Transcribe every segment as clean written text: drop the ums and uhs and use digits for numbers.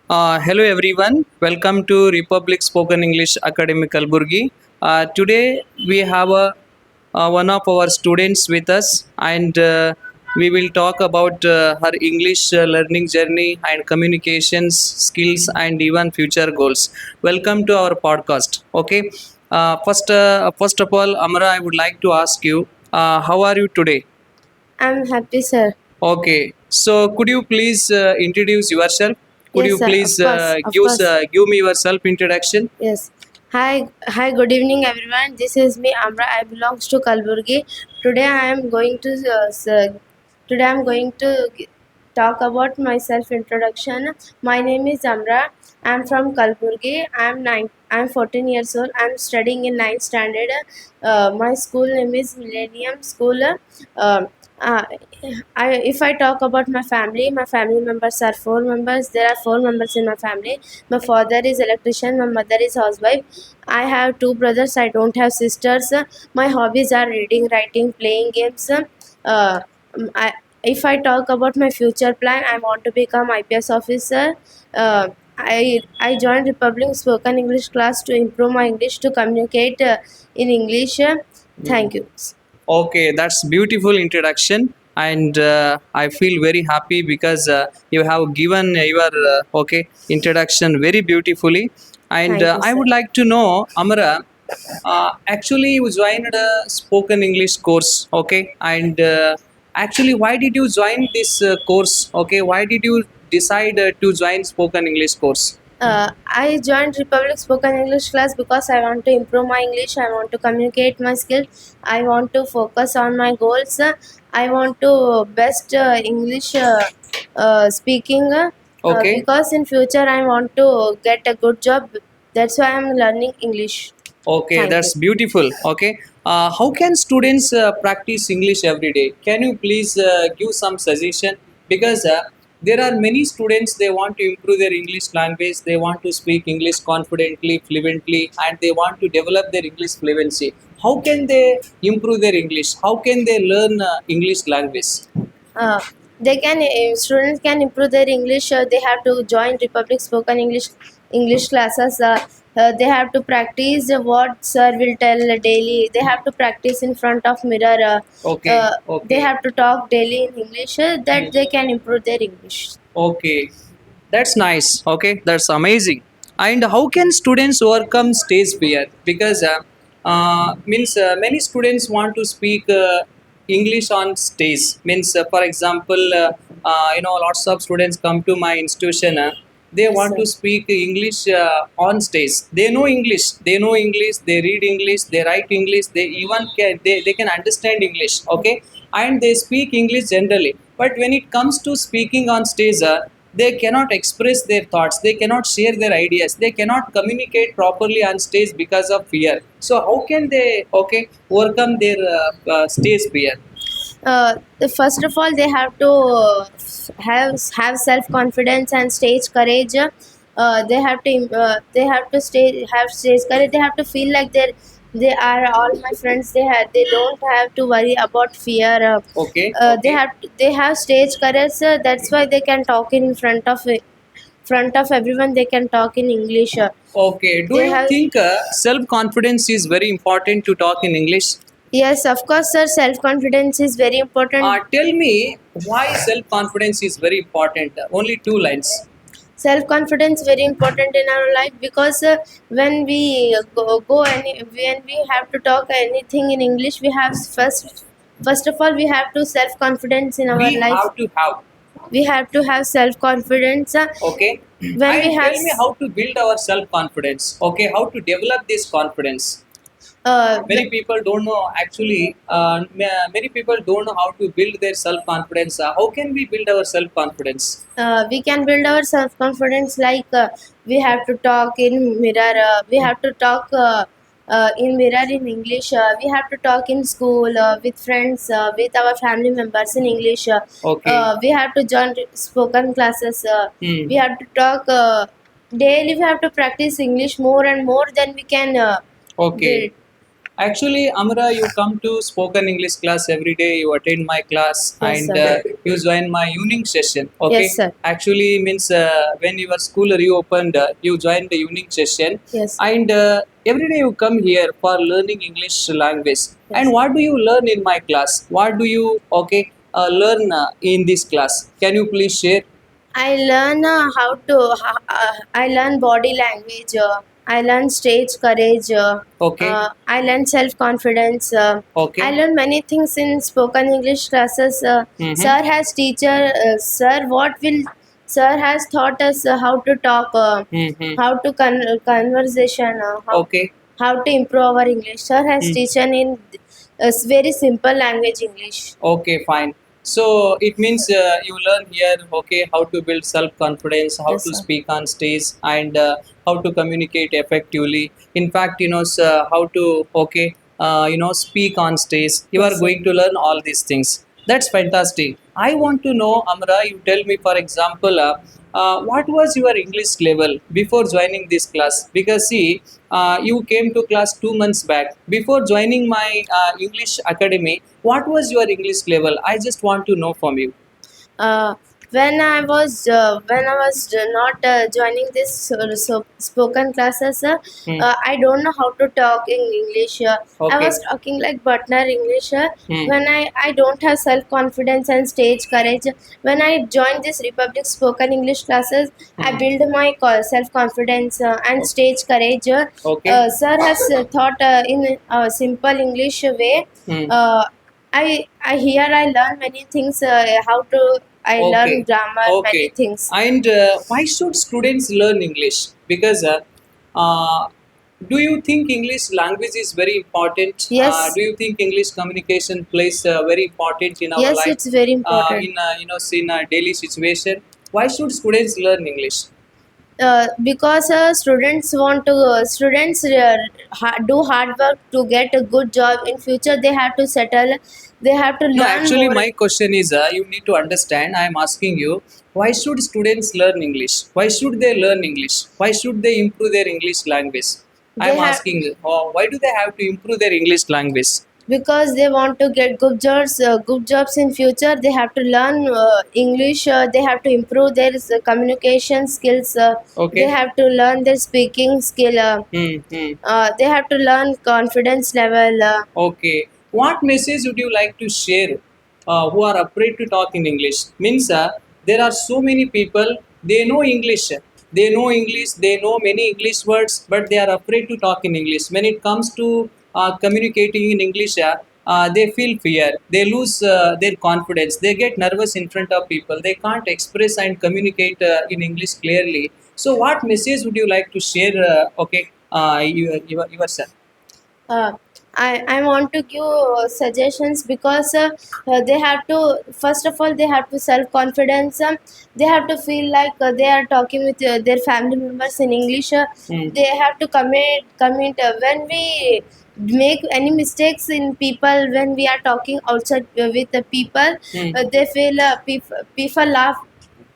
Hello everyone, welcome to Republic Spoken English Academy Kalburgi. Today we have one of our students with us and we will talk about her English learning journey and communications skills and even future goals. Welcome to our podcast. Okay, first of all, Amara, I would like to ask you, how are you today? I'm happy, sir. Okay, so could you please introduce yourself? Could Yes, you sir. please Of course. give me your self introduction? Yes. Hi. Good evening, everyone. This is me, Amra. I belongs to Kalburgi. Today, I am going to. Today, I am going to talk about my self introduction. My name is Amra. I am from Kalburgi. I am 14 years old. I am studying in ninth standard. My school name is Millennium School. Uh, uh, if I talk about my family members are four members. There are four members in my family. My father is electrician. My mother is housewife. I have two brothers. I don't have sisters. My hobbies are reading, writing, playing games. Uh, I, if I talk about my future plan, I want to become IPS officer. I joined Republic Spoken English class to improve my English to communicate in English. Thank you. Okay, that's beautiful introduction, and I feel very happy because you have given your introduction very beautifully. And Thank you, I sir. would like to know, Amara, actually you joined a spoken English course, okay? And actually, why did you join this course? Okay, why did you decide to join spoken English course? I joined Republic Spoken English class because I want to improve my English. I want to communicate my skills. I want to focus on my goals. I want to best English speaking Okay. because in future I want to get a good job. That's why I'm learning English. Okay, Thank you. that's beautiful. Okay, how can students practice English every day? Can you please give some suggestion? Because there are many students, they want to improve their English language, they want to speak English confidently, fluently, and they want to develop their English fluency. How can they improve their English? How can they learn English language? uh, they can students can improve their English. They have to join Republic Spoken English classes. They have to practice what sir will tell daily. They have to practice in front of mirror. Okay, They okay. have to talk daily in English, that they can improve their English. Okay, that's nice. Okay, that's amazing. And how can students overcome stage fear? Because means many students want to speak English on stage. Means for example, lots of students come to my institution. They Yes, want sir. to speak English on stage. They know English. They know English. They read English. They write English. They even they can understand English. Okay, and they speak English generally. But when it comes to speaking on stage, they cannot express their thoughts. They cannot share their ideas. They cannot communicate properly on stage because of fear. So how can they overcome their stage fear? First of all, they have to have self confidence and stage courage. They have to have stage courage. They have to feel like they are all my friends. They don't have to worry about fear. Okay, They okay, they have stage courage. That's why they can talk in front of everyone. They can talk in English. okay. Do They you have. think self confidence is very important to talk in English? Yes, of course, sir. Self confidence is very important. Tell me why self confidence is very important. Only two lines. Self confidence very important in our life because when we go when we have to talk anything in English, we have first of all we have to self confidence in our We life. have to have. We have to have self confidence. Okay, When we and have tell me how to build our self confidence. Okay, how to develop this confidence. Many uh, people don't know actually. Many people don't know how to build their self confidence. How can we build our self confidence? we can build our self confidence like we have to talk in mirror. We have to talk in mirror in English. We have to talk in school with friends, with our family members in English. Okay. We have to join spoken classes. Hmm. We have to talk daily. We have to practice English more and more. Then we can Okay. build. Actually, Amra, you come to spoken English class every day. You attend my class Yes, and sir. you join my evening session. Okay. Yes, sir. Actually, means when your school reopened, you joined the evening session. Yes. And every day you come here for learning English language. Yes. And what do you learn in my class? What do you learn in this class? Can you please share? I learn I learn body language. I learn stage courage. Okay. I learn self confidence. I Okay. learn many things in spoken English classes. Mm-hmm. Sir has teacher. Sir has taught us how to talk, Mm-hmm. how to conversation, Okay. how to improve our English. Sir has Mm. teacher in very simple language English. Okay, fine. So it means you learn here, okay, how to build self-confidence, how Yes, to sir. speak on stage, and how to communicate effectively. In fact, how to, speak on stage. You are Yes, sir. going to learn all these things. That's fantastic. I want to know, Amra, you tell me, for example, what was your English level before joining this class? Because see, you came to class 2 months back. Before joining my English academy, what was your English level? I just want to know from you. uh, when I was not joining this spoken classes, Hmm. I don't know how to talk in English. I Okay. was talking like butner English. Hmm. When I don't have self confidence and stage courage. When I joined this Republic spoken English classes, I Hmm. build my self confidence and Okay. stage courage. Okay. Sir has taught in a simple English way. Hmm. uh, I here I learn many things. How to I learn Okay. grammar, many Okay. things. And why should students learn English? Because uh, do you think English language is very important? Yes, Do you think English communication plays very important in our yes, life? it's very important. In a daily situation. Why should students learn English? Because students do hard work to get a good job in future. They have to settle. They have to No, learn actually, more. my question is you need to understand. I am asking you, why should students learn English? Why should they learn English? Why should they improve their English language? I They am have asking, why do they have to improve their English language? because they want to get good jobs in future. They have to learn English. They have to improve their communication skills. They Okay. have to learn their speaking skill. Hmm. Hmm. They have to learn confidence level. Okay. What message would you like to share who are afraid to talk in English? Means there are so many people, they know English. They know English, they know many English words, but they are afraid to talk in English. When it comes to communicating in English, they feel fear. They lose their confidence. They get nervous in front of people. They can't express and communicate in English clearly. So, what message would you like to share? Yourself. uh, I want to give suggestions because they have to first of all they have to self confidence. They have to feel like they are talking with their family members in English. Hmm. They have to commit when we make any mistakes in people, when we are talking outside with the people. Hmm. They feel Hmm.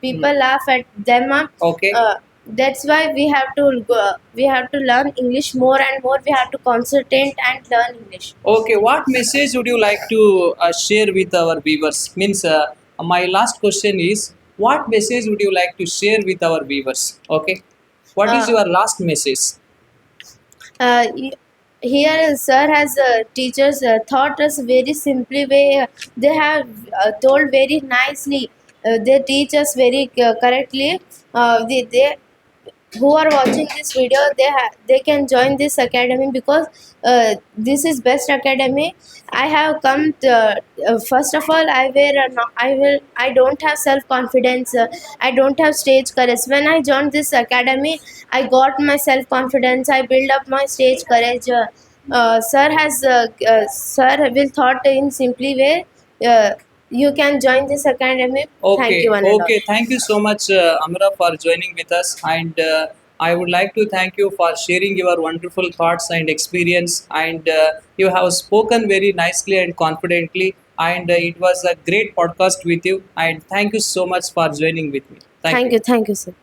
people laugh at them. Okay. That's why we have to learn English more and more. We have to concentrate and learn English. Okay, what message would you like to share with our viewers? Means, my last question is, what message would you like to share with our viewers? Okay, what is uh, your last message? uh, y- Here sir has teachers taught us very simply way. They have told very nicely. They teach us very correctly. They who are watching this video, they can join this academy because this is best academy. I have come to, first of all I wear no, I will I don't have self confidence. I don't have stage courage. When I joined this academy, I got my self confidence. I build up my stage courage. Sir will thought in simply way. You can join this academy. Thank you Okay, one and all. okay. Thank you so much, Amra, for joining with us. And I would like to thank you for sharing your wonderful thoughts and experience. And you have spoken very nicely and confidently. And it was a great podcast with you. And thank you so much for joining with me. Thank you. Thank you, sir.